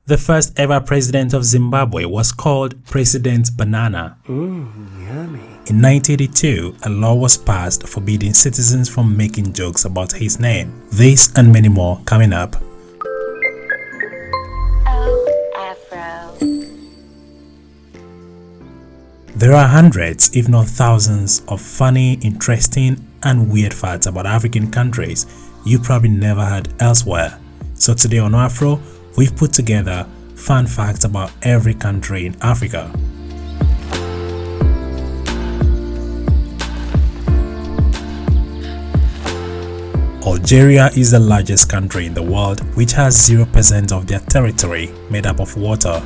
The first ever president of Zimbabwe was called President Banana. Yummy. In 1982, a law was passed forbidding citizens from making jokes about his name. This and many more coming up. There are hundreds, if not thousands, of funny, interesting, and weird facts about African countries you probably never heard elsewhere. So today on Afro, we've put together fun facts about every country in Africa. Algeria is the largest country in the world, which has 0% of their territory made up of water.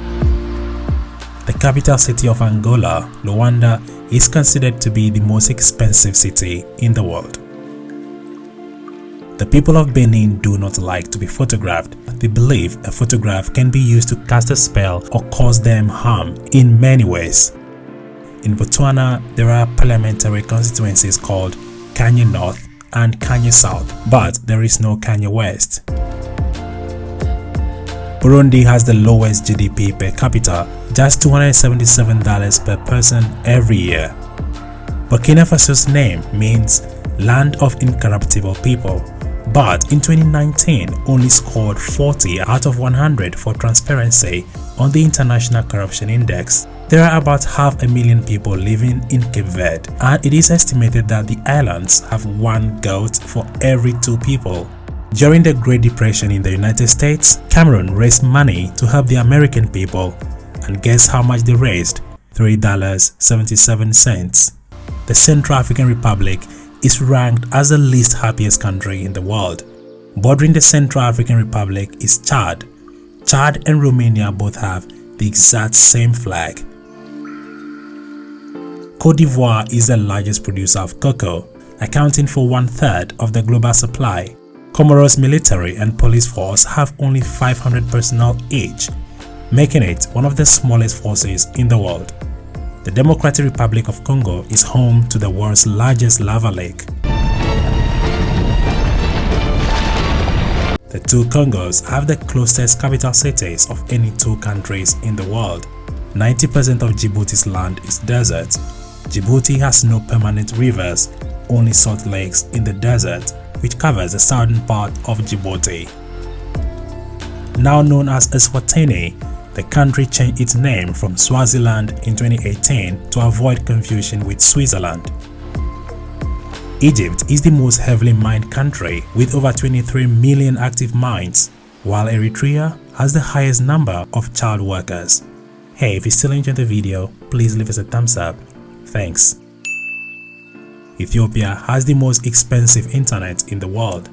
The capital city of Angola, Luanda, is considered to be the most expensive city in the world. The people of Benin do not like to be photographed. They believe a photograph can be used to cast a spell or cause them harm in many ways. In Botswana, there are parliamentary constituencies called Kanye North and Kanye South, but there is no Kanye West. Burundi has the lowest GDP per capita, just $277 per person every year. Burkina Faso's name means Land of Incorruptible People, but in 2019 only scored 40 out of 100 for transparency on the International Corruption Index. There are about 500,000 people living in Cape Verde, and it is estimated that the islands have one goat for every 2 people. During the Great Depression in the United States, Cameroon raised money to help the American people, and guess how much they raised? $3.77. The Central African Republic is ranked as the least happiest country in the world. Bordering the Central African Republic is Chad. Chad and Romania both have the exact same flag. Côte d'Ivoire is the largest producer of cocoa, accounting for 1/3 of the global supply. Comoros military and police force have only 500 personnel each, making it one of the smallest forces in the world. The Democratic Republic of Congo is home to the world's largest lava lake. The 2 Congos have the closest capital cities of any 2 countries in the world. 90% of Djibouti's land is desert. Djibouti has no permanent rivers, only salt lakes in the desert, which covers the southern part of Djibouti. Now known as Eswatini, the country changed its name from Swaziland in 2018 to avoid confusion with Switzerland. Egypt is the most heavily mined country with over 23 million active mines, while Eritrea has the highest number of child workers. Hey, if you still enjoyed the video, please leave us a thumbs up. Thanks. Ethiopia has the most expensive internet in the world.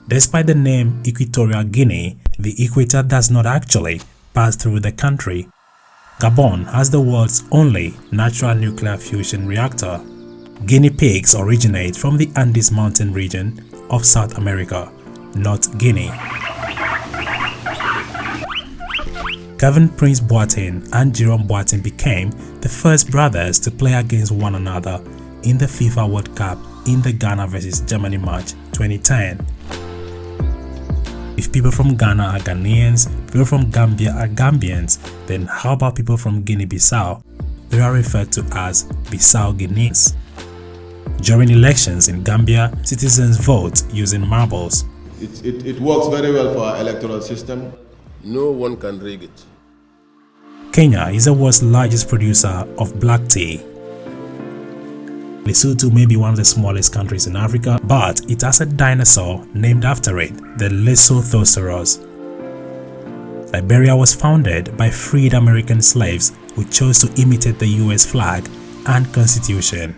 Despite the name Equatorial Guinea, the equator does not actually pass through the country. Gabon has the world's only natural nuclear fusion reactor. Guinea pigs originate from the Andes mountain region of South America, not Guinea. Kevin Prince Boateng and Jerome Boateng became the first brothers to play against one another in the FIFA World Cup in the Ghana vs Germany match 2010. If people from Ghana are Ghanaians, people from Gambia are Gambians, then how about people from Guinea-Bissau? They are referred to as Bissau Guineans. During elections in Gambia, citizens vote using marbles. It works very well for our electoral system. No one can rig it. Kenya is the world's largest producer of black tea. Lesotho may be one of the smallest countries in Africa, but it has a dinosaur named after it, the Lesothosaurus. Liberia was founded by freed American slaves who chose to imitate the US flag and constitution.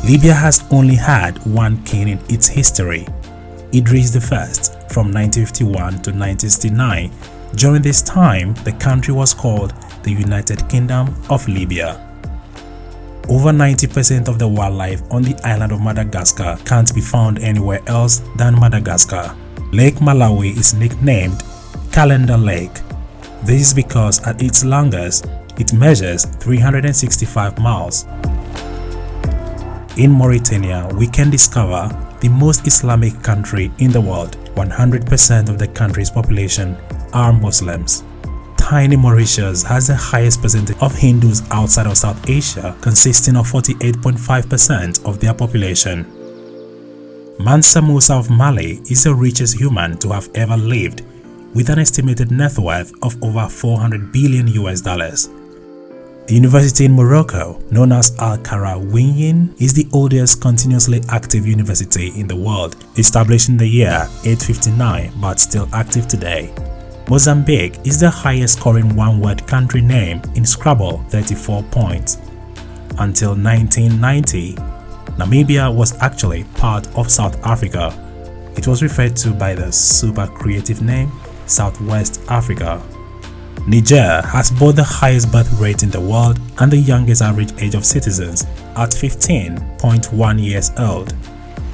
Libya has only had one king in its history, Idris I, from 1951 to 1969. During this time, the country was called the United Kingdom of Libya. Over 90% of the wildlife on the island of Madagascar can't be found anywhere else than Madagascar. Lake Malawi is nicknamed Calendar Lake. This is because at its longest, it measures 365 miles. In Mauritania, we can discover the most Islamic country in the world. 100% of the country's population are Muslims. tiny Mauritius has the highest percentage of Hindus outside of South Asia, consisting of 48.5% of their population. Mansa Musa of Mali is the richest human to have ever lived, with an estimated net worth of over $400 billion. A university in Morocco, known as Al-Qarawiyyin, is the oldest continuously active university in the world, established in the year 859 but still active today. Mozambique is the highest scoring one-word country name in Scrabble, 34 points. Until 1990, Namibia was actually part of South Africa. It was referred to by the super creative name Southwest Africa. Niger has both the highest birth rate in the world and the youngest average age of citizens at 15.1 years old.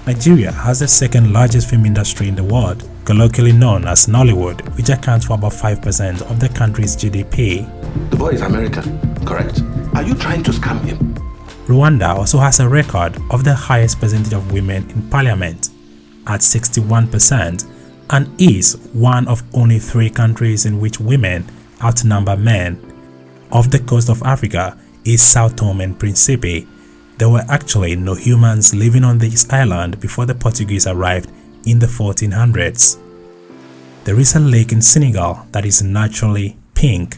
Nigeria has the second largest film industry in the world, colloquially known as Nollywood, which accounts for about 5% of the country's GDP. The boy is American, correct? Are you trying to scam him? Rwanda also has a record of the highest percentage of women in parliament at 61% and is one of only 3 countries in which women outnumber men. Off the coast of Africa is Sao Tome and Principe. There were actually no humans living on this island before the Portuguese arrived in the 1400s. There is a lake in Senegal that is naturally pink.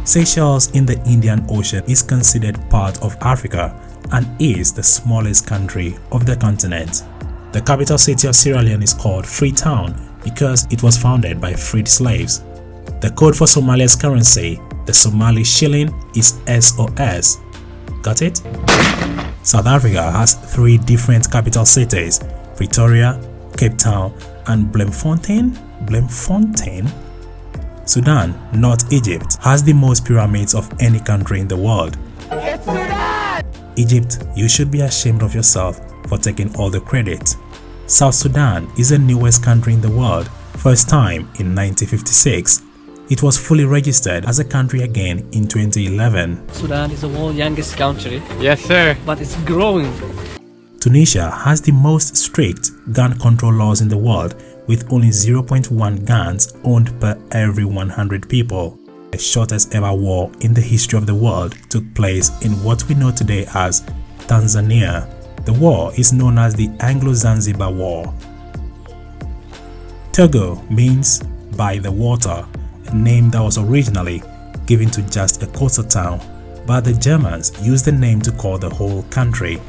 Seychelles in the Indian Ocean is considered part of Africa and is the smallest country of the continent. The capital city of Sierra Leone is called Freetown because it was founded by freed slaves. The code for Somalia's currency, the Somali shilling, is SOS. Got it? South Africa has 3 different capital cities: Pretoria, Cape Town, and Bloemfontein. Sudan, not Egypt, has the most pyramids of any country in the world. It's Sudan! Egypt, you should be ashamed of yourself for taking all the credit. South Sudan is the newest country in the world, first time in 1956. It was fully registered as a country again in 2011. Sudan is the world's youngest country. Yes, sir. But it's growing. Tunisia has the most strict gun control laws in the world, with only 0.1 guns owned per every 100 people. The shortest ever war in the history of the world took place in what we know today as Tanzania. The war is known as the Anglo-Zanzibar War. Togo means by the water, a name that was originally given to just a coastal town, but the Germans used the name to call the whole country.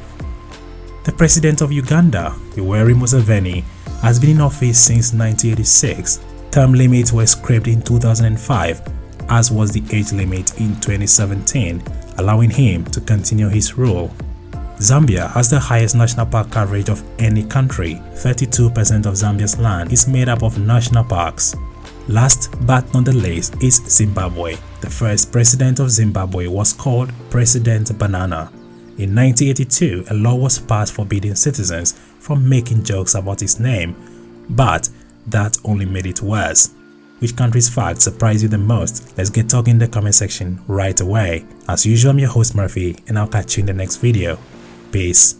The president of Uganda, Yoweri Museveni, has been in office since 1986. Term limits were scrapped in 2005, as was the age limit in 2017, allowing him to continue his rule. Zambia has the highest national park coverage of any country. 32% of Zambia's land is made up of national parks. Last but not the least is Zimbabwe. The first president of Zimbabwe was called President Banana. In 1982, a law was passed forbidding citizens from making jokes about his name, but that only made it worse. Which country's fact surprised you the most? Let's get talking in the comment section right away. As usual, I'm your host Murphy, and I'll catch you in the next video. Peace.